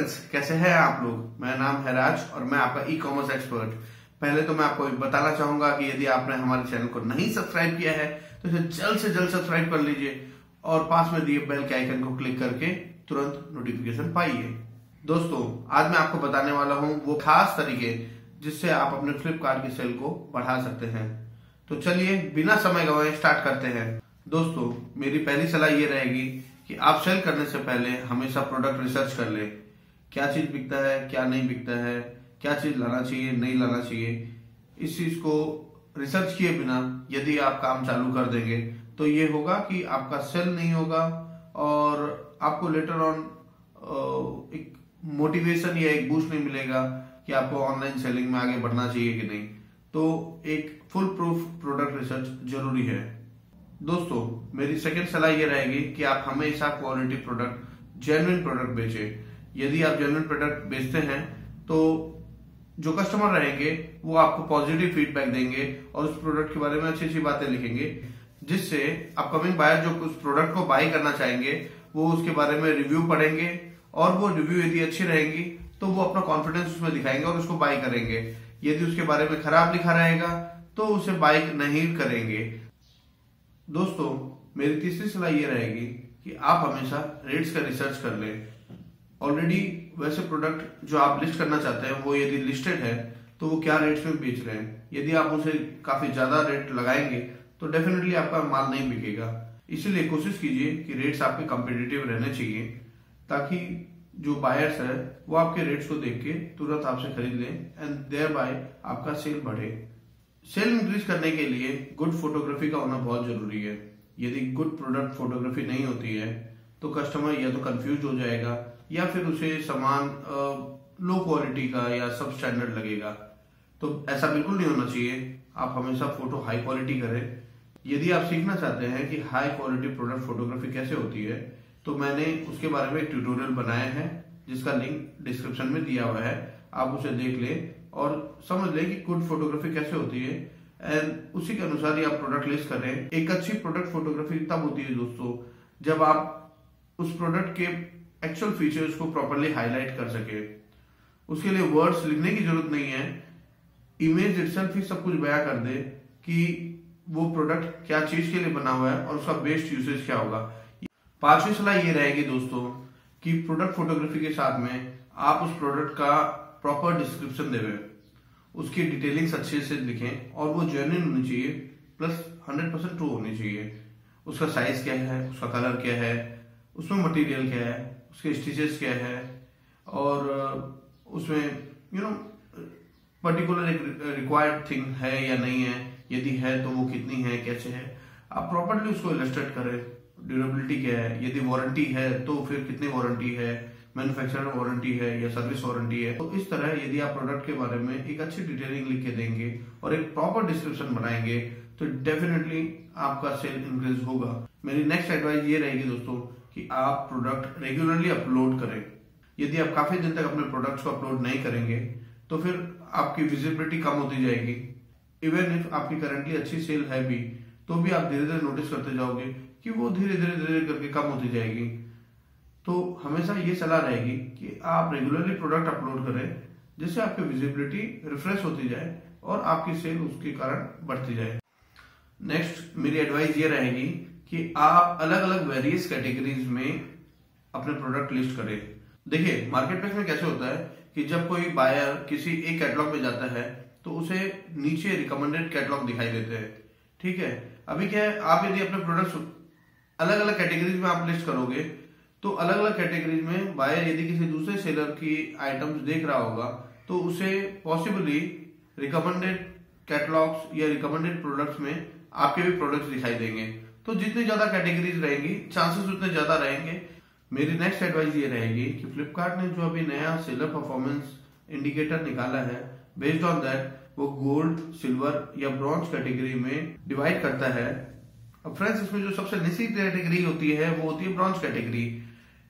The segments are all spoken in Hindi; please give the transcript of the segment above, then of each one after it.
फ्रेंड्स, कैसे हैं आप लोग। मेरा नाम है राज और मैं आपका ई कॉमर्स एक्सपर्ट। पहले तो मैं आपको बताना चाहूंगा कि यदि आपने हमारे चैनल को नहीं सब्सक्राइब किया है तो इसे जल्द से जल्द सब्सक्राइब कर लीजिए और पास में दिए बेल के आइकन को क्लिक करके तुरंत नोटिफिकेशन पाइए। दोस्तों, आज मैं आपको बताने वाला हूं वो खास तरीके जिससे आप अपने फ्लिपकार्ट की सेल को बढ़ा सकते हैं। तो चलिए बिना समय गवाए स्टार्ट करते हैं। दोस्तों, मेरी पहली सलाह ये रहेगी कि आप सेल करने से पहले हमेशा प्रोडक्ट रिसर्च कर ले। क्या चीज बिकता है, क्या नहीं बिकता है, क्या चीज लाना चाहिए, नहीं लाना चाहिए। इस चीज को रिसर्च किए बिना यदि आप काम चालू कर देंगे तो ये होगा कि आपका सेल नहीं होगा और आपको लेटर ऑन एक मोटिवेशन या एक बूस्ट नहीं मिलेगा कि आपको ऑनलाइन सेलिंग में आगे बढ़ना चाहिए कि नहीं। तो एक फुल प्रूफ प्रोडक्ट रिसर्च जरूरी है। दोस्तों, मेरी सेकंड सलाह ये रहेगी कि आप हमेशा क्वालिटी प्रोडक्ट, जेन्युइन प्रोडक्ट बेचें। यदि आप जेन्युइन प्रोडक्ट बेचते हैं तो जो कस्टमर रहेंगे वो आपको पॉजिटिव फीडबैक देंगे और उस प्रोडक्ट के बारे में अच्छी अच्छी बातें लिखेंगे, जिससे अपकमिंग बायर जो उस प्रोडक्ट को बाय करना चाहेंगे वो उसके बारे में रिव्यू पढ़ेंगे और वो रिव्यू यदि अच्छी रहेंगी तो वो अपना कॉन्फिडेंस उसमें दिखाएंगे और उसको बाय करेंगे। यदि उसके बारे में खराब लिखा रहेगा तो उसे बाय नहीं करेंगे। दोस्तों, मेरी तीसरी सलाह ये रहेगी कि आप हमेशा रेट्स का रिसर्च कर लें। ऑलरेडी वैसे प्रोडक्ट जो आप लिस्ट करना चाहते हैं वो यदि लिस्टेड है तो वो क्या रेट्स में बेच रहे हैं। यदि आप उसे काफी ज्यादा रेट लगाएंगे तो डेफिनेटली आपका माल नहीं बिकेगा। इसीलिए कोशिश कीजिए कि रेट्स आपके कम्पिटिटिव रहने चाहिए ताकि जो बायर्स है वो आपके रेट्स को देख के तुरंत आपसे खरीद लें एंड देयर बाय आपका सेल बढ़े। सेल इंक्रीज करने के लिए गुड फोटोग्राफी का होना बहुत जरूरी है। यदि गुड प्रोडक्ट फोटोग्राफी नहीं होती है तो कस्टमर या तो कंफ्यूज हो जाएगा या फिर उसे सामान लो क्वालिटी का या सब स्टैंडर्ड लगेगा। तो ऐसा बिल्कुल नहीं होना चाहिए। आप हमेशा फोटो हाई क्वालिटी करें। यदि आप सीखना चाहते हैं कि हाई क्वालिटी प्रोडक्ट फोटोग्राफी कैसे होती है तो मैंने उसके बारे में एक ट्यूटोरियल बनाया है जिसका लिंक डिस्क्रिप्शन में दिया हुआ है। आप उसे देख लें और समझ लें कि गुड फोटोग्राफी कैसे होती है एंड उसी के अनुसार ही आप प्रोडक्ट लिस्ट करें। एक अच्छी प्रोडक्ट फोटोग्राफी तब होती है दोस्तों जब आप उस प्रोडक्ट के एक्चुअल फीचर्स को प्रॉपरली हाईलाइट कर सके। उसके लिए वर्ड्स लिखने की जरूरत नहीं है, इमेज इटसेल्फ ही सब कुछ बयां कर दे कि वो प्रोडक्ट क्या चीज के लिए बना हुआ है और उसका बेस्ट यूसेज क्या होगा। पांचवी सलाह ये रहेगी दोस्तों कि प्रोडक्ट फोटोग्राफी के साथ में आप उस प्रोडक्ट का प्रॉपर डिस्क्रिप्शन देवें, उसकी डिटेलिंग्स अच्छे से लिखें और वो जेन्युइन होनी चाहिए प्लस 100% ट्रू होनी चाहिए। उसका साइज क्या है, उसका कलर क्या है, उसमें मटेरियल क्या है, उसके स्टिचेस क्या है और उसमें पर्टिकुलर एक रिक्वायर्ड थिंग है या नहीं है, यदि है तो वो कितनी है, कैसे है। आप प्रॉपरली उसको इलस्ट्रेट करें। ड्यूरेबिलिटी क्या है, यदि वारंटी है तो फिर कितनी वारंटी है, मैन्युफैक्चरर वारंटी है या सर्विस वारंटी है। तो इस तरह यदि आप प्रोडक्ट के बारे में एक अच्छी डिटेलिंग लिख के देंगे और एक प्रॉपर डिस्क्रिप्शन बनाएंगे तो डेफिनेटली आपका सेल इंक्रीज होगा। मेरी नेक्स्ट एडवाइस ये रहेगी दोस्तों कि आप प्रोडक्ट रेगुलरली अपलोड करें। यदि आप काफी दिन तक अपने प्रोडक्ट्स को अपलोड नहीं करेंगे तो फिर आपकी विजिबिलिटी कम होती जाएगी। इवन इफ आपकी करंटली अच्छी सेल है भी तो भी आप धीरे धीरे नोटिस करते जाओगे कि वो धीरे धीरे करके कम होती जाएगी। तो हमेशा ये सलाह रहेगी कि आप रेगुलरली प्रोडक्ट अपलोड करें जिससे आपकी विजिबिलिटी रिफ्रेश होती जाए और आपकी सेल उसके कारण बढ़ती जाए। नेक्स्ट मेरी एडवाइस ये रहेगी कि आप अलग अलग वेरियस कैटेगरीज में अपने प्रोडक्ट लिस्ट करें। देखिए, मार्केट प्लेस में कैसे होता है कि जब कोई बायर किसी एक कैटलॉग में जाता है तो उसे नीचे रिकमेंडेड कैटलॉग दिखाई देते हैं। ठीक है, अभी क्या है, आप यदि अपने प्रोडक्ट्स अलग अलग कैटेगरीज में आप लिस्ट करोगे तो अलग अलग कैटेगरीज में बायर यदि किसी दूसरे सेलर की आइटम्स देख रहा होगा तो उसे पॉसिबली रिकमेंडेड कैटलॉग्स या रिकमेंडेड प्रोडक्ट्स में आपके भी प्रोडक्ट्स दिखाई देंगे। तो जितनी ज्यादा कैटेगरीज रहेंगी चांसेस उतने ज्यादा रहेंगे। मेरी नेक्स्ट एडवाइस ये रहेगी कि फ्लिपकार्ट ने जो अभी नया सेलर परफॉर्मेंस इंडिकेटर निकाला है, बेस्ड ऑन दैट वो गोल्ड, सिल्वर या ब्रॉन्ज कैटेगरी में डिवाइड करता है। अब फ्रेंड्स, इसमें जो सबसे निचली कैटेगरी होती है वो होती है ब्रॉन्ज कैटेगरी।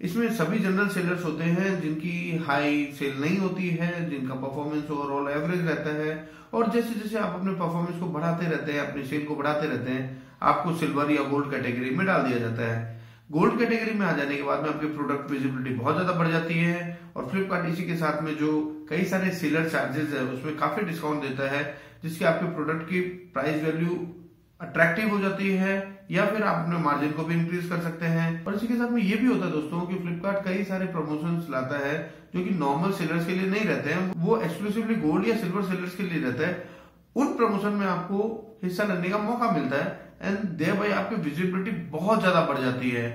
इसमें सभी जनरल सेलर्स होते हैं जिनकी हाई सेल नहीं होती है, जिनका परफॉर्मेंस ओवरऑल एवरेज रहता है और जैसे जैसे आप अपने परफॉर्मेंस को बढ़ाते रहते हैं, अपनी सेल को बढ़ाते रहते हैं, आपको सिल्वर या गोल्ड कैटेगरी में डाल दिया जाता है। गोल्ड कैटेगरी में आ जाने के बाद में आपके प्रोडक्ट विजिबिलिटी बहुत ज्यादा बढ़ जाती है और फ्लिपकार्ट इसी के साथ में जो कई सारे सेलर चार्जेस है उसमें काफी डिस्काउंट देता है, जिससे आपके प्रोडक्ट की प्राइस वैल्यू अट्रैक्टिव हो जाती है या फिर आप अपने मार्जिन को भी इंक्रीज कर सकते हैं। और इसी के साथ में ये भी होता है दोस्तों कि फ्लिपकार्ट कई सारे प्रमोशंस लाता है जो कि नॉर्मल सेलर्स के लिए नहीं रहते हैं, वो एक्सक्लूसिवली गोल्ड या सिल्वर सेलर्स के लिए रहता है। उन प्रमोशन में आपको हिस्सा लेने का मौका मिलता है एंड देयर बाय आपकी विजिबिलिटी बहुत ज्यादा बढ़ जाती है।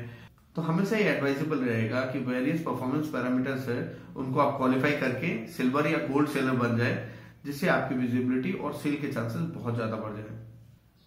तो हमेशा ये एडवाइजेबल रहेगा कि वेरियस परफॉर्मेंस पैरामीटर्स है उनको आप क्वालिफाई करके सिल्वर या गोल्ड सेलर बन जाए, जिससे आपकी विजिबिलिटी और सेल के चांसेस बहुत ज्यादा बढ़ जाए।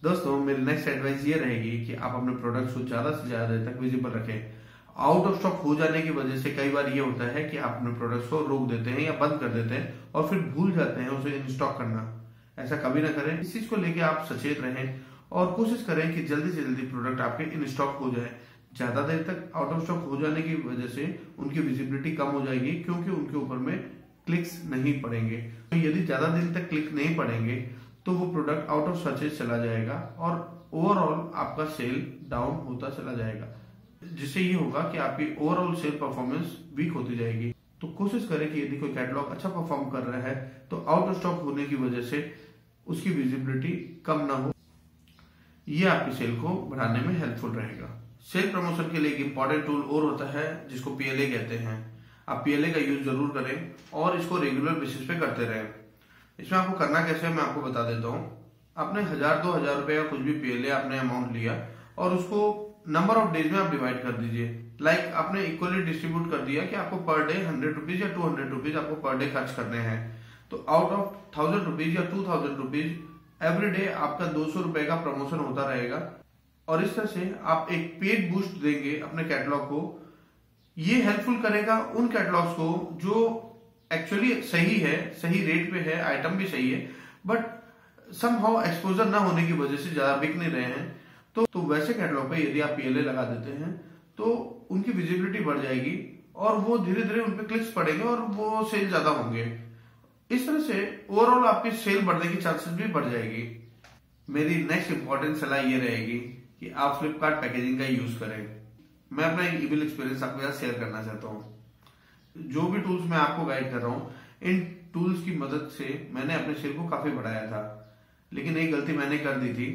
दोस्तों मेरी नेक्स्ट एडवाइस ये रहेगी कि आप अपने प्रोडक्ट्स को ज्यादा से ज्यादा देर तक विजिबल रखें। आउट ऑफ स्टॉक हो जाने की वजह से कई बार ये होता है कि आप अपने प्रोडक्ट्स को रोक देते हैं या बंद कर देते हैं और फिर भूल जाते हैं उसे इन स्टॉक करना। ऐसा कभी ना करें। इस चीज को लेके आप सचेत रहें और कोशिश करें कि जल्दी से जल्दी प्रोडक्ट आपके इन स्टॉक हो जाए। ज्यादा देर तक आउट ऑफ स्टॉक हो जाने की वजह से उनकी विजिबिलिटी कम हो जाएगी क्योंकि उनके ऊपर में क्लिक्स नहीं पड़ेंगे। तो यदि ज्यादा दिन तक क्लिक नहीं पड़ेंगे तो वो प्रोडक्ट आउट ऑफ सर्चेज चला जाएगा और ओवरऑल आपका सेल डाउन होता चला जाएगा, जिससे ये होगा कि आपकी ओवरऑल सेल परफॉर्मेंस वीक होती जाएगी। तो कोशिश करें कि यदि कोई कैटलॉग अच्छा परफॉर्म कर रहा है तो आउट ऑफ स्टॉक होने की वजह से उसकी विजिबिलिटी कम ना हो, ये आपकी सेल को बढ़ाने में हेल्पफुल रहेगा। सेल प्रमोशन के लिए एक इंपॉर्टेंट टूल और होता है जिसको पीएलए कहते हैं। आप पीएलए का यूज जरूर करें और इसको रेगुलर बेसिस पे करते रहें। इसमें आपको करना कैसे है मैं आपको बता देता हूँ। आपने 1000-2000 रुपए का कुछ भी पीएलए आपने अमाउंट लिया और उसको नंबर ऑफ डेज में आप डिवाइड कर दीजिए। लाइक आपने इक्वली डिस्ट्रीब्यूट कर दिया कि आपको पर डे 100 रुपीज या 200 रुपीज आपको पर डे खर्च करने हैं। तो आउट ऑफ 1000 रुपीज या 2000 रुपीज एवरी डे आपका 200 रुपए का प्रमोशन होता रहेगा और इस तरह से आप एक पेड बूस्ट देंगे अपने कैटलॉग को। ये हेल्पफुल करेगा उन कैटलॉग्स को जो एक्चुअली सही है, सही रेट पे है, आइटम भी सही है, बट समहाउ एक्सपोजर ना होने की वजह से ज्यादा बिक नहीं रहे हैं। तो वैसे कैटलॉग पे यदि आप पीएलए लगा देते हैं तो उनकी विजिबिलिटी बढ़ जाएगी और वो धीरे धीरे उनपे क्लिक्स पड़ेंगे और वो सेल ज्यादा होंगे। इस तरह से ओवरऑल आपकी सेल बढ़ने की चांसेस भी बढ़ जाएगी। मेरी नेक्स्ट इंपॉर्टेंट सलाह ये रहेगी कि आप फ्लिपकार्ट पैकेजिंग का यूज करें। मैं अपना एक ईमेल एक्सपीरियंस आपके साथ शेयर करना चाहता हूँ। जो भी टूल्स मैं आपको गाइड कर रहा हूँ, इन टूल्स की मदद से मैंने अपने सेल को काफी बढ़ाया था, लेकिन एक गलती मैंने कर दी थी,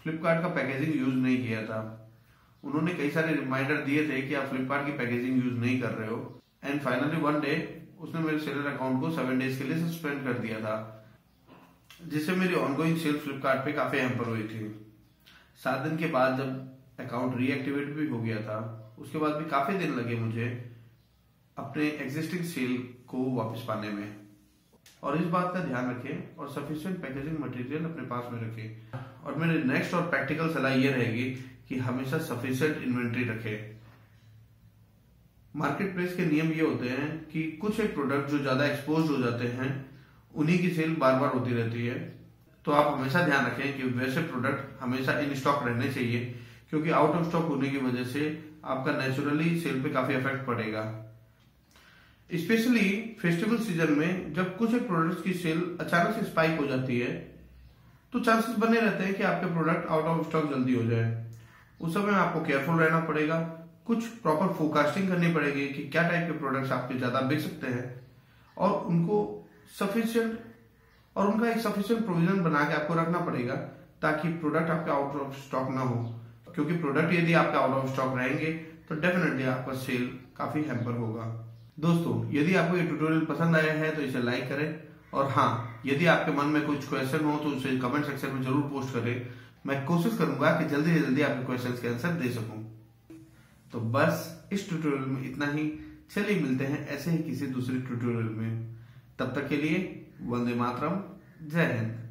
फ्लिपकार्ट का पैकेजिंग यूज नहीं किया था। उन्होंने कई सारे रिमाइंडर दिए थे कि आप फ्लिपकार्ट की पैकेजिंग यूज नहीं कर रहे हो एंड फाइनली वन डे उसने मेरे सेलर अकाउंट को 7 डेज के लिए सस्पेंड कर दिया था, जिससे मेरी ऑनगोइंग सेल फ्लिपकार्ट पे काफी हैम्पर हुई थी। 7 दिन के बाद जब अकाउंट रीएक्टिवेट भी हो गया था, उसके बाद भी काफी दिन लगे मुझे अपने एग्जिस्टिंग सेल को वापस पाने में। और इस बात का ध्यान रखें और सफिशिएंट पैकेजिंग मटेरियल अपने पास में रखें। और मेरी नेक्स्ट और प्रैक्टिकल सलाह ये रहेगी कि हमेशा सफिशिएंट इन्वेंट्री रखें। मार्केट प्लेस के नियम ये होते हैं कि कुछ एक प्रोडक्ट जो ज्यादा एक्सपोज हो जाते हैं उन्हीं की सेल बार बार होती रहती है। तो आप हमेशा ध्यान रखें कि वैसे प्रोडक्ट हमेशा इन स्टॉक रहने चाहिए, क्योंकि आउट ऑफ स्टॉक होने की वजह से आपका नेचुरली सेल पे काफी इफेक्ट पड़ेगा। स्पेशली फेस्टिवल सीजन में जब कुछ एक प्रोडक्ट्स की सेल अचानक से स्पाइक हो जाती है तो चांसेस बने रहते हैं कि आपके प्रोडक्ट आउट ऑफ स्टॉक जल्दी हो जाए। उस समय आपको केयरफुल रहना पड़ेगा, कुछ प्रॉपर फोरकास्टिंग करनी पड़ेगी कि क्या टाइप के प्रोडक्ट्स आपके ज्यादा बिक सकते हैं और उनको सफिशिएंट और उनका एक सफिशिएंट प्रोविजन बना के आपको रखना पड़ेगा ताकि प्रोडक्ट आपके आउट ऑफ स्टॉक ना हो। क्योंकि प्रोडक्ट यदि आपके आउट ऑफ स्टॉक रहेंगे तो डेफिनेटली आपका सेल काफी हैम्पर होगा। दोस्तों यदि आपको ये ट्यूटोरियल पसंद आया है तो इसे लाइक करें और हाँ, यदि आपके मन में कुछ क्वेश्चन हो तो उसे कमेंट सेक्शन में जरूर पोस्ट करें। मैं कोशिश करूंगा कि जल्दी से जल्दी आपके क्वेश्चंस के आंसर दे सकूं। तो बस इस ट्यूटोरियल में इतना ही। चलिए मिलते हैं ऐसे ही किसी दूसरे ट्यूटोरियल में। तब तक के लिए वंदे मातरम, जय हिंद।